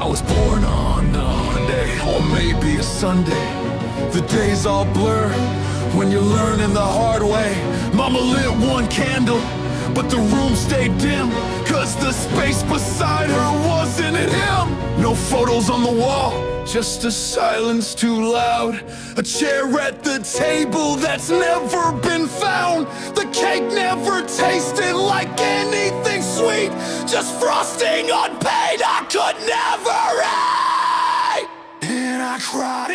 I was born on a Monday, or maybe a Sunday. The days all blur when you're learning the hard way. Mama lit one candle, but the room stayed dim, 'cause the space beside her wasn't in him. No photos on the wall, just a silence too loud. A chair at the table that's never been found. The cake never tasted like anything sweet, just frosting unpaid I could never eat. And I cried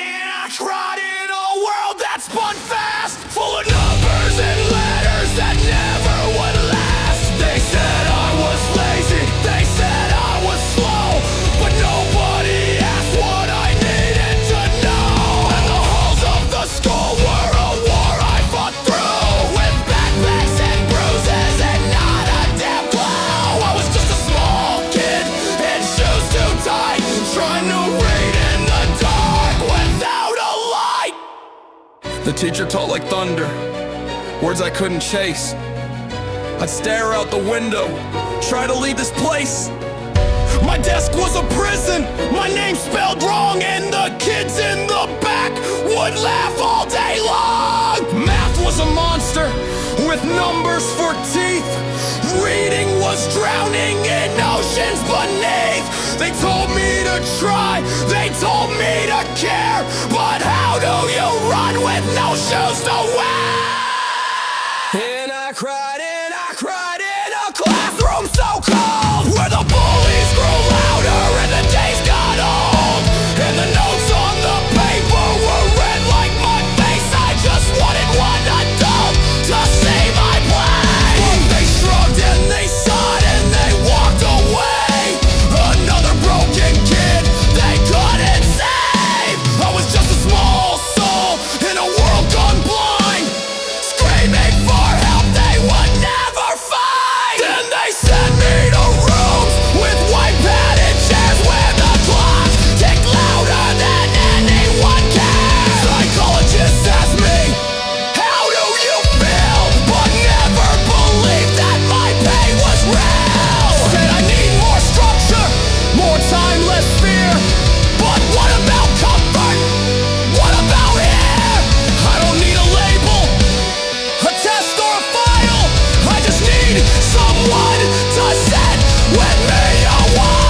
in a world that spun fast, full of numbers and letters that never would last. They said I was lazy, they said I was slow, but nobody asked what I needed to know. And the halls of the school were a war I fought through, with backpacks and bruises and not a damn clue. I was just a small kid in shoes too tight, trying to read in the dark without a light. The teacher taught like thunder, words I couldn't chase. I'd stare out the window, try to leave this place. My desk was a prison, my name spelled wrong, and the kids in the back would laugh all day long. Math was a monster with numbers for teeth. Reading was drowning in oceans beneath. They told me to try, they told me to care, but how do you run with no shoes to wear? And I cried in a classroom so cold, where the bullies grew louder and the days got old, and the notes on the paper were red like my face. I just wanted one adult to see my plight. But they shrugged and they sighed and they walked away. Another broken kid they couldn't save. I was just a small soul in a world gone blind, screaming for help they would never find. Then they sent me to rooms with white padded chairs where the clocks ticked louder than anyone cares. Psychologists asked me, how do you feel? But never believed that my pain was real. Said I need more structure, more time, less fear. But what about comfort? What about here? I don't need a label, a test or a file. I just need someone to sit with me a while.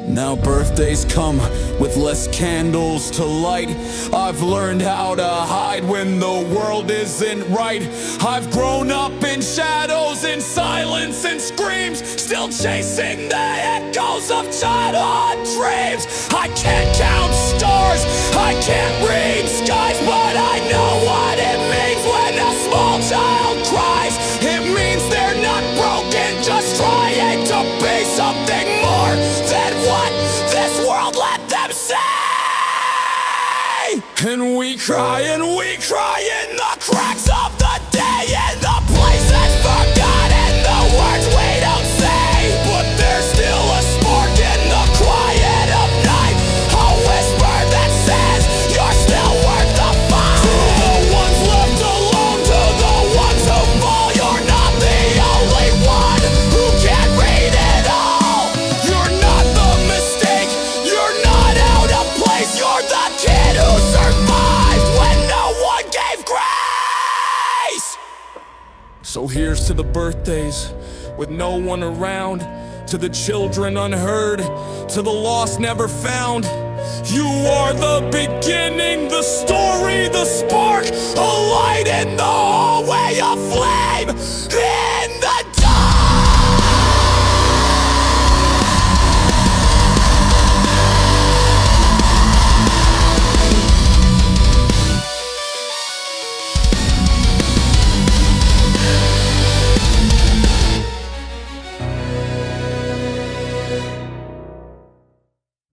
Now birthdays come with less candles to light. I've learned how to hide when the world isn't right. I've grown up in shadows, in silence and screams, still chasing the echoes of childhood dreams. I can't count stars, I can't read skies, but I know what it means when a small child cries. It means they're not broken, just trying to be something more than what this world let them say. And we cry in the cracks of the day, in the places forgotten, the words we don't say. But there's still a spark in the quiet of night, a whisper that says you're still worth the fight. To the ones left alone, to the ones who fall, you're not the only one who can't read it all. You're not the mistake, you're not out of place, you're the kid who survived when no one gave grace. So here's to the birthdays with no one around, to the children unheard, to the lost never found. You are the beginning, the story, the spark